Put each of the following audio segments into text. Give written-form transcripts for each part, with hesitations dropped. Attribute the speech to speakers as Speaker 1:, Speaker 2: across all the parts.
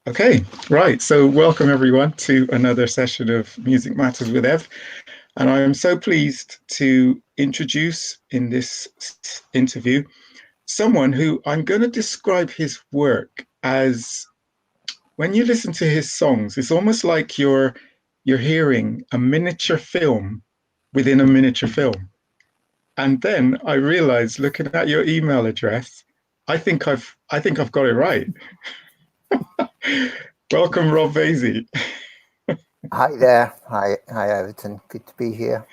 Speaker 1: Okay, right. So, welcome everyone to another session of Music Matters with Ev. And I am so pleased to introduce in this interview someone who I'm going to describe his work as when you listen to his songs, it's almost like you're hearing a miniature film within a miniature film. And then I realized looking at your email address, I think I've got it right. Welcome, Rob Vasey.
Speaker 2: Hi there. Hi, Everton. Good to be here.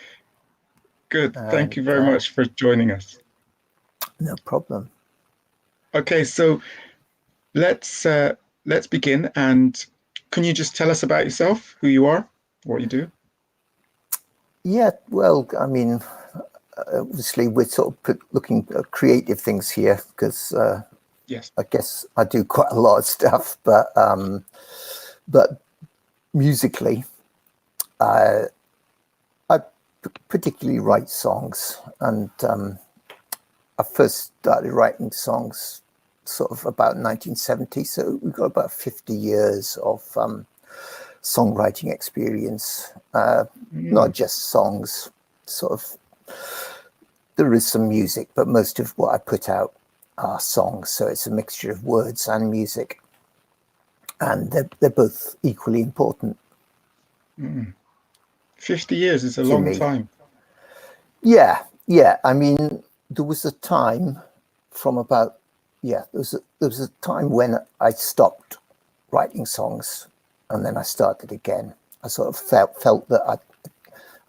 Speaker 1: Good. Thank
Speaker 2: And
Speaker 1: you very much for joining us.
Speaker 2: no problem.
Speaker 1: Okay, so let's uh, let's begin. And can you just tell us about yourself, who you are, what you do?
Speaker 2: Yeah, well, I mean, obviously we're sort of looking at creative things here because
Speaker 1: Yes.
Speaker 2: I guess I do quite a lot of stuff, but musically, I particularly write songs, and I first started writing songs sort of about 1970. So we've got about 50 years of songwriting experience, not
Speaker 1: Mm,
Speaker 2: just songs, sort of. There is some music, but most of what I put out are songs. So it's a mixture of words and music, and they're both equally important
Speaker 1: mm. 50 years is a
Speaker 2: to
Speaker 1: long
Speaker 2: me.
Speaker 1: time.
Speaker 2: Yeah. I mean, there was a time from about there was a time when I stopped writing songs, and then I started again. I sort of felt that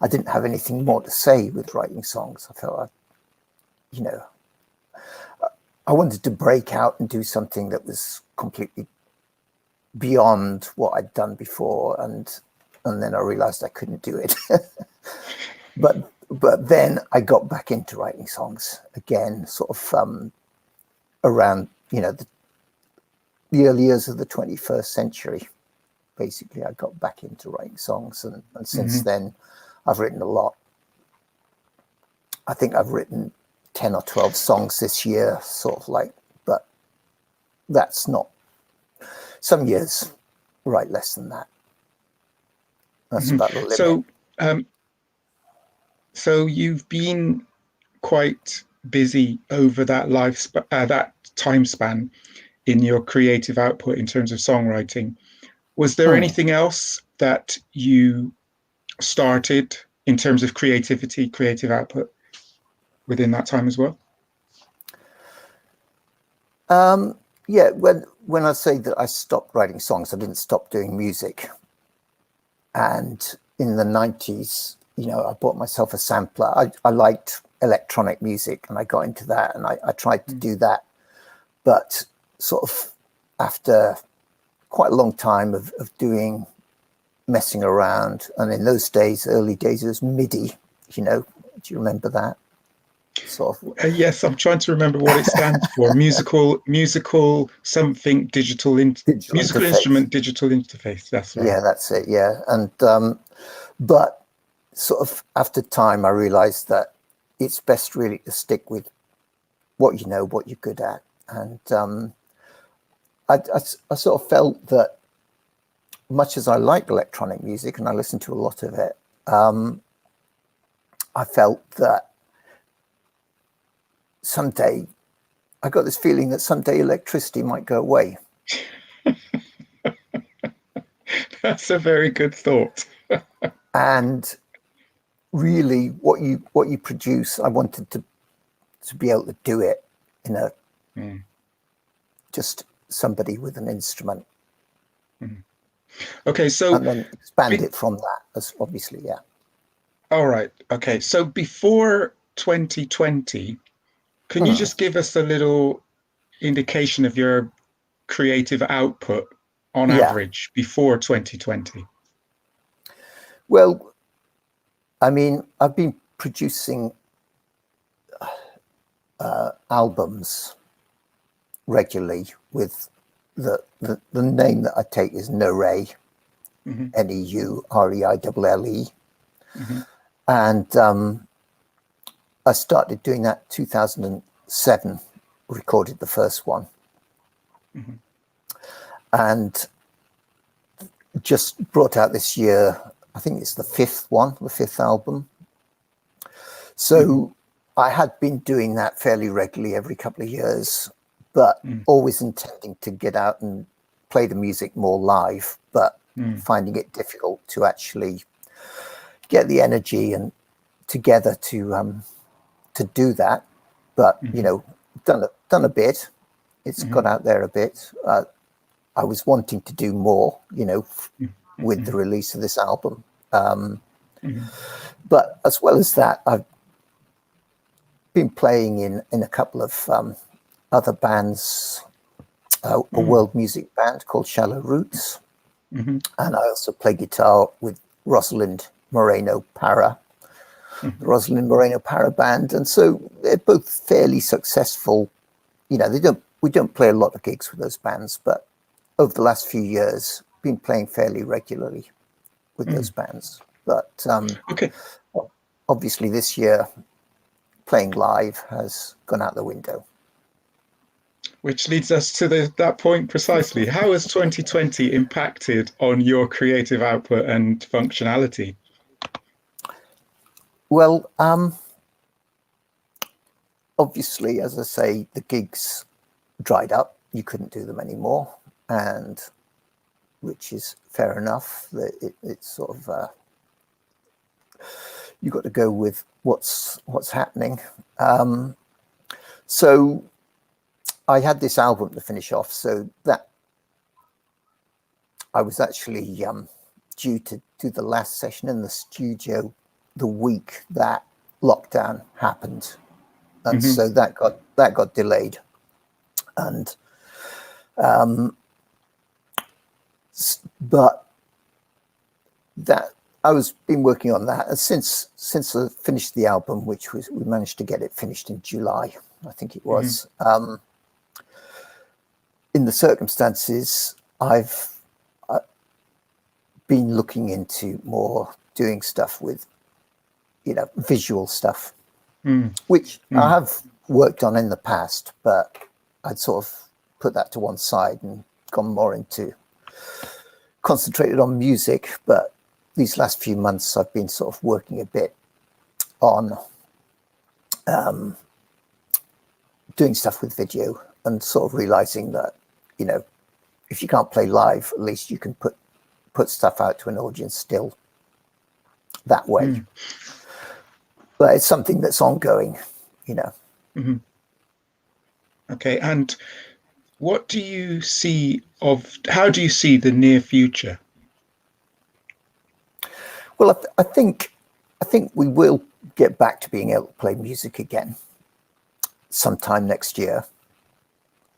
Speaker 2: I didn't have anything more to say with writing songs. I felt you know I wanted to break out and do something that was completely beyond what I'd done before, and then I realized I couldn't do it. But then I got back into writing songs again, sort of around the early years of the 21st century. Basically, I got back into writing songs, and since
Speaker 1: Hmm.
Speaker 2: then I've written a lot. I think I've written 10 or 12 songs this year, sort of like, but that's not, some years write less than that. That's
Speaker 1: Hmm.
Speaker 2: about the limit.
Speaker 1: So, um, so you've been quite busy over that time span in your creative output in terms of songwriting. Was there
Speaker 2: Hmm.
Speaker 1: anything else that you started in terms of creativity, creative output within that time as well?
Speaker 2: Yeah, when I say that I stopped writing songs, I didn't stop doing music. And in the 90s, I bought myself a sampler. I liked electronic music, and I got into that, and I tried to do that. But sort of after quite a long time of doing messing around, and in those days, early days, it was MIDI. Do you remember that sort of?
Speaker 1: Yes, I'm trying to remember what it stands for. Musical something
Speaker 2: Digital
Speaker 1: musical
Speaker 2: interface.
Speaker 1: instrument digital interface. That's right.
Speaker 2: Yeah, that's it. Yeah, and but sort of after time, I realized that it's best really to stick with what you know, what you're good at, and I sort of felt that much as I like electronic music and I listen to a lot of it, I felt that someday I got this feeling that someday electricity might go away.
Speaker 1: That's a very good thought.
Speaker 2: And really what you produce, I wanted to be able to do it in a
Speaker 1: Mm,
Speaker 2: just somebody with an instrument,
Speaker 1: mm. Okay, so
Speaker 2: and then expand
Speaker 1: be,
Speaker 2: it from that, as obviously. Yeah.
Speaker 1: all right. Okay, so before 2020, can you
Speaker 2: Hmm.
Speaker 1: just give us a little indication of your creative output on
Speaker 2: Yeah,
Speaker 1: average before 2020?
Speaker 2: well, I mean, I've been producing albums regularly with the name that I take is Neurei,
Speaker 1: Hmm.
Speaker 2: Neureille,
Speaker 1: Hmm.
Speaker 2: and I started doing that 2007, recorded the first one,
Speaker 1: Hmm.
Speaker 2: and just brought out this year, I think it's the fifth album. So I had been doing that fairly regularly every couple of years, but always intending to get out and play the music more live, but finding it difficult to actually get the energy and together to do that. But you know, done a bit. It's got out there a bit. I was wanting to do more, you know, with the release of this album. But as well as that, I've been playing in a couple of other bands, a world music band called Shallow Roots. And I also play guitar with Rosalind Moreno Parra, the Rosalind Moreno Parra band. And so they're both fairly successful. You know, we don't play a lot of gigs with those bands, but over the last few years, been playing fairly regularly with those bands. But obviously this year, playing live has gone out the window.
Speaker 1: Which leads us to that point precisely. How has 2020 impacted on your creative output and functionality?
Speaker 2: Well, obviously, as I say, the gigs dried up. You couldn't do them anymore, and which is fair enough. It's sort of you got to go with what's happening. So I had this album to finish off, so that I was actually due to do the last session in the studio the week that lockdown happened, and so that got delayed, and but that I was been working on that, and since I finished the album, which was we managed to get it finished in July, I think it was. In the circumstances, I've been looking into more doing stuff with, you know, visual stuff, which I have worked on in the past, but I'd sort of put that to one side and gone more into concentrated on music. But these last few months, I've been sort of working a bit on doing stuff with video and sort of realizing that, you know, if you can't play live, at least you can put stuff out to an audience still that way. But it's something that's ongoing, you know.
Speaker 1: Okay, and what do you see how do you see the near future?
Speaker 2: Well, I think we will get back to being able to play music again sometime next year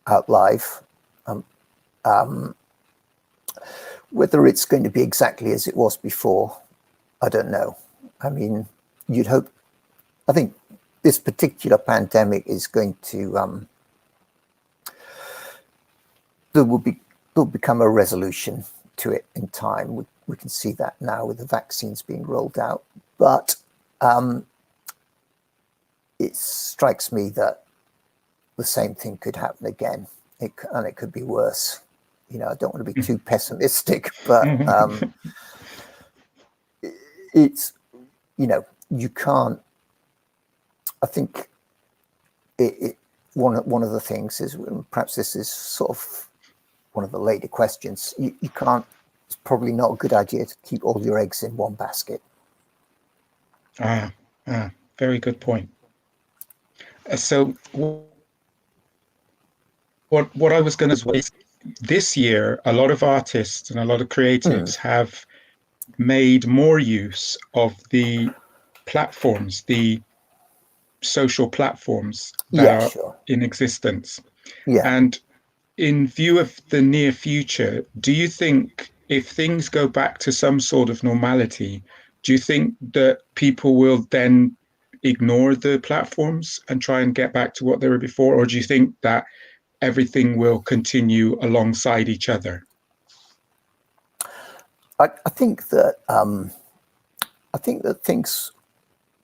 Speaker 2: out live. Whether it's going to be exactly as it was before, I don't know. I mean, you'd hope. I think this particular pandemic is going to there'll become a resolution to it in time. We can see that now with the vaccines being rolled out, but it strikes me that the same thing could happen again, and it could be worse. You know, I don't want to be too pessimistic, but it's, you know, you can't. I think one of the things is, perhaps this is sort of one of the later questions. You can't. It's probably not a good idea to keep all your eggs in one basket.
Speaker 1: Very good point. So what I was going to say is, this year, a lot of artists and a lot of creatives have made more use of the platforms, the social platforms that are in existence. And in view of the near future, do you think if things go back to some sort of normality, do you think that people will then ignore the platforms and try and get back to what they were before? Or do you think that everything will continue alongside each other?
Speaker 2: I think that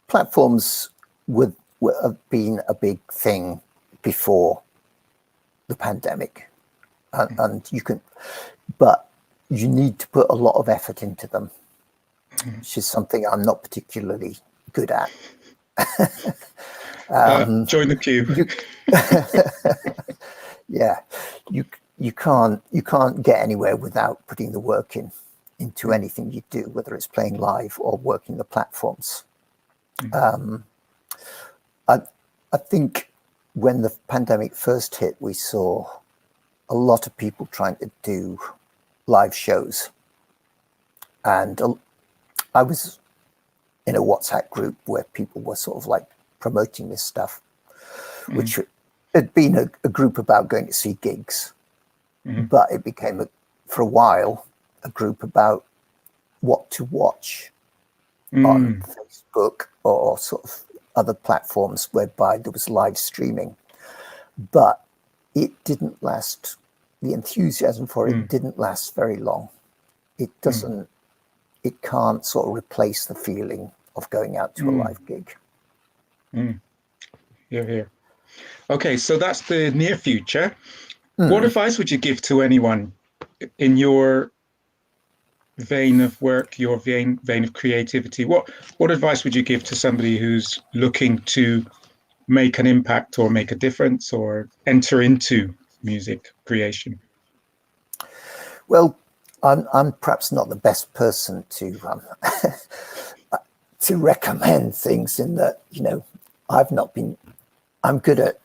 Speaker 2: platforms would have been a big thing before the pandemic, and you can, but you need to put a lot of effort into them, which is something I'm not particularly good at.
Speaker 1: Join the queue.
Speaker 2: Yeah, you can't get anywhere without putting the work into anything you do, whether it's playing live or working the platforms. I think when the pandemic first hit, we saw a lot of people trying to do live shows, and I was in a WhatsApp group where people were sort of like promoting this stuff, which had been a group about going to see gigs, but it became for a while a group about what to watch on Facebook or sort of other platforms whereby there was live streaming. But it didn't last. The enthusiasm for it didn't last very long. It doesn't. It can't sort of replace the feeling of going out to a live gig.
Speaker 1: Here. Okay, so that's the near future. What advice would you give to anyone in your vein of work, your vein of creativity? What advice would you give to somebody who's looking to make an impact or make a difference or enter into music creation?
Speaker 2: Well, I'm perhaps not the best person to to recommend things, in that, you know, I'm good at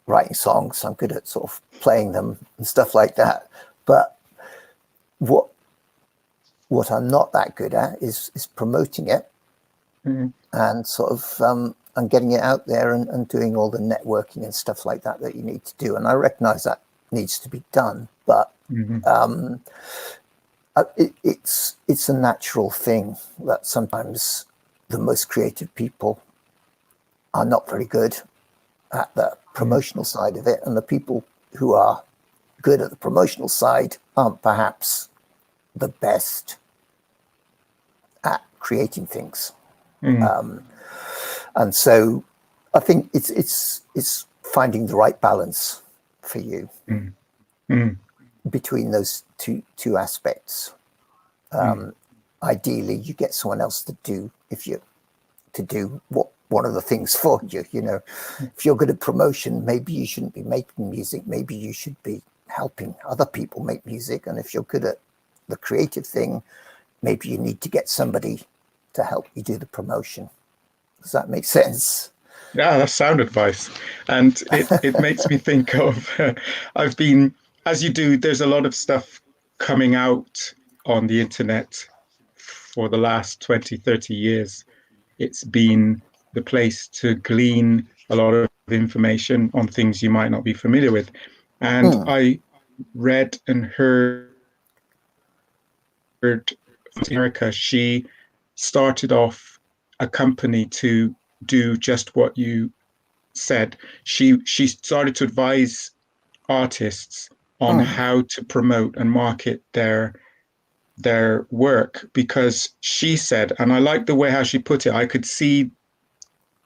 Speaker 2: writing songs, I'm good at sort of playing them and stuff like that. But what I'm not that good at is promoting it and sort of and getting it out there and doing all the networking and stuff like that you need to do. And I recognize that needs to be done, but it's a natural thing that sometimes the most creative people are not very good at the promotional side of it, and the people who are good at the promotional side aren't perhaps the best at creating things. And so I think it's finding the right balance for you between those two aspects. Ideally, you get someone else to do one of the things for you. You know, if you're good at promotion, maybe you shouldn't be making music. Maybe you should be helping other people make music. And if you're good at the creative thing, maybe you need to get somebody to help you do the promotion. Does that make sense?
Speaker 1: Yeah, that's sound advice. And it makes me think of, I've been, as you do, there's a lot of stuff coming out on the internet for the last 20, 30 years. It's been the place to glean a lot of information on things you might not be familiar with. And I read and heard America, she started off a company to do just what you said. She started to advise artists on how to promote and market their work, because she said, and I like the way how she put it, I could see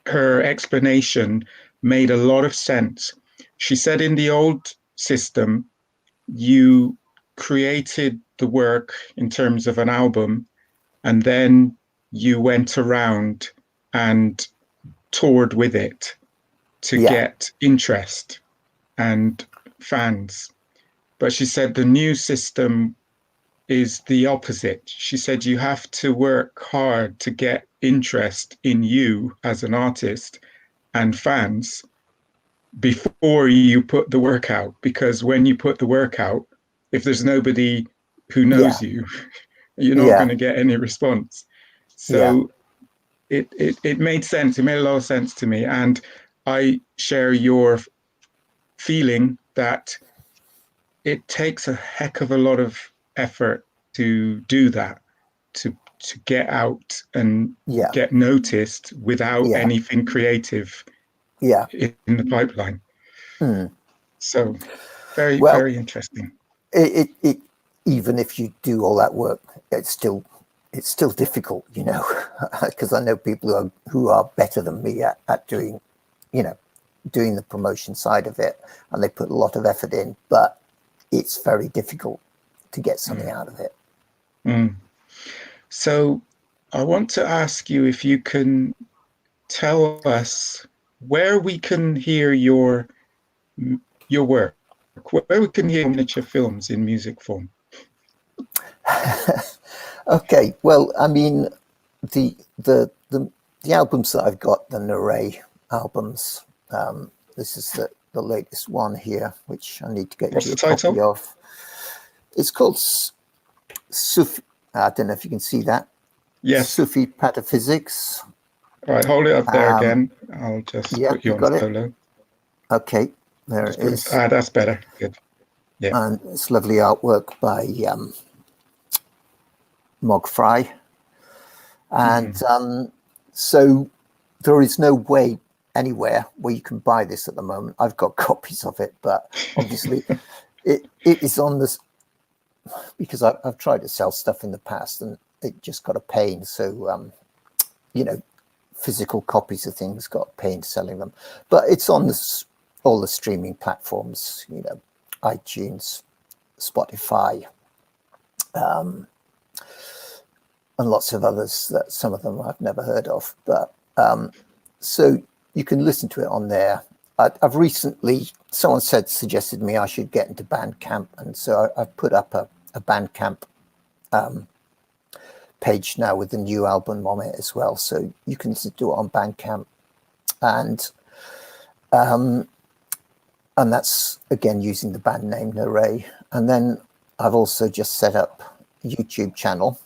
Speaker 1: her explanation made a lot of sense. She said in the old system, you created the work in terms of an album, and then you went around and toured with it to get interest and fans. But she said the new system is the opposite. She said you have to work hard to get interest in you as an artist and fans before you put the work out, because when you put the work out, if there's nobody who knows you, you're not going to get any response. So it made sense. It made a lot of sense to me. And I share your feeling that it takes a heck of a lot of effort to do that, to get out and get noticed without anything creative in the pipeline. So very interesting.
Speaker 2: It even if you do all that work, it's still difficult, you know, because I know people who are better than me at doing, you know, doing the promotion side of it, and they put a lot of effort in, but it's very difficult to get something out of it.
Speaker 1: Mm. So I want to ask you if you can tell us where we can hear your work, where we can hear miniature films in music form.
Speaker 2: Okay, well, I mean, the the the, the albums that I've got, the Neray albums. This is the latest one here, which I need to get
Speaker 1: What's
Speaker 2: you
Speaker 1: the
Speaker 2: a copy
Speaker 1: title?
Speaker 2: of. It's called Sufi. I don't know if you can see that.
Speaker 1: Yes.
Speaker 2: Sufi Pataphysics.
Speaker 1: All right, hold it up there again. I'll just
Speaker 2: Yeah,
Speaker 1: put you
Speaker 2: you
Speaker 1: on
Speaker 2: got it.
Speaker 1: solo.
Speaker 2: Okay, there
Speaker 1: Just
Speaker 2: it
Speaker 1: put this.
Speaker 2: is.
Speaker 1: That's better. Good. Yeah.
Speaker 2: And it's lovely artwork by Mog Fry. And so there is no way anywhere where you can buy this at the moment. I've got copies of it, but obviously it is on this, because I've tried to sell stuff in the past and it just got a pain. So, physical copies of things got a pain selling them. But it's on all the streaming platforms, iTunes, Spotify, and lots of others that some of them I've never heard of. But so you can listen to it on there. I've recently, someone suggested me I should get into Bandcamp, and so I've put up a Bandcamp page now with the new album on it as well. So you can do it on Bandcamp, and that's again using the band name Neray. And then I've also just set up a YouTube channel.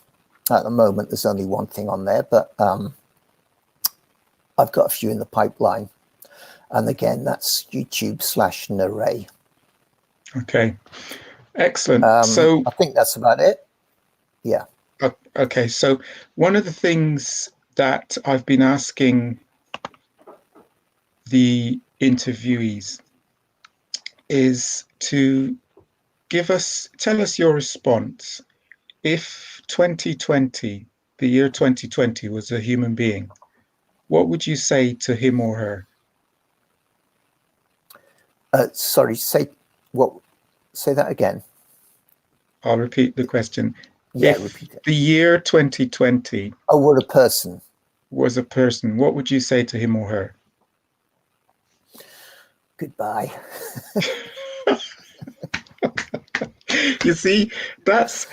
Speaker 2: At the moment, there's only one thing on there, but I've got a few in the pipeline. And again, that's YouTube/Neray.
Speaker 1: Okay. Excellent. So
Speaker 2: I think that's about it. Yeah.
Speaker 1: Okay. So one of the things that I've been asking the interviewees is to tell us your response. If 2020, the year 2020 was a human being, what would you say to him or her?
Speaker 2: Sorry, say that again.
Speaker 1: I'll repeat the question.
Speaker 2: Yeah,
Speaker 1: If
Speaker 2: repeat it.
Speaker 1: the year 2020
Speaker 2: what a person
Speaker 1: was a person, what would you say to him or her?
Speaker 2: Goodbye.
Speaker 1: You see, that's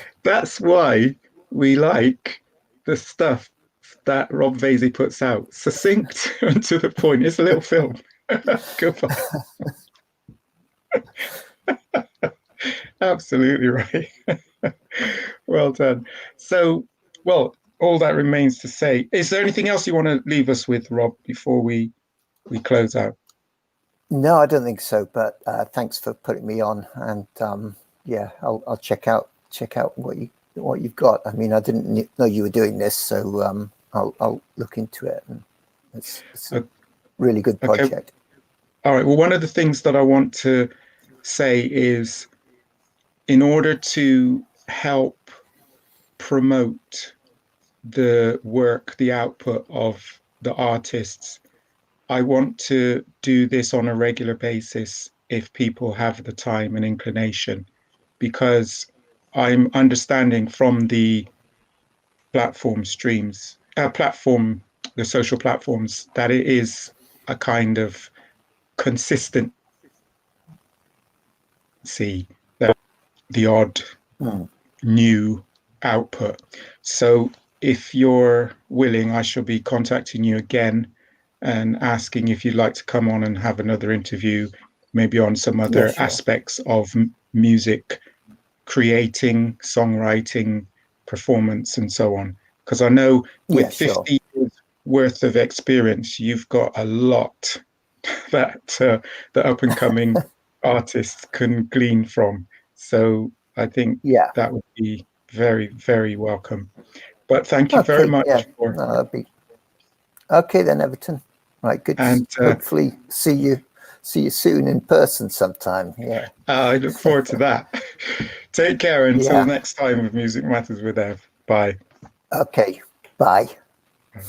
Speaker 1: why we like the stuff that Rob Vasey puts out. Succinct and to the point. It's a little film. Goodbye. Absolutely right. Well done. So, all that remains to say, is there anything else you want to leave us with, Rob, before we close out?
Speaker 2: No, I don't think so. But thanks for putting me on, and yeah, I'll check out what you've got. I mean, I didn't know you were doing this, so I'll look into it. And it's a really good project.
Speaker 1: Okay. All right. Well, one of the things that I want to say is, in order to help promote the work, the output of the artists, I want to do this on a regular basis if people have the time and inclination, because I'm understanding from the the social platforms, that it is a kind of consistency, that the odd new output. So if you're willing, I shall be contacting you again and asking if you'd like to come on and have another interview, maybe on some other aspects of music, creating, songwriting, performance, and so on. Because I know with 50 years worth of experience, you've got a lot that the up and coming artists can glean from. So I think that would be very, very welcome. But thank you very much.
Speaker 2: That'd be okay then, Everton. Right, good. And hopefully see you soon in person sometime. Yeah.
Speaker 1: I look forward to that. Take care until next time with Music Matters with Ev. Bye.
Speaker 2: Okay. Bye.
Speaker 1: Bye.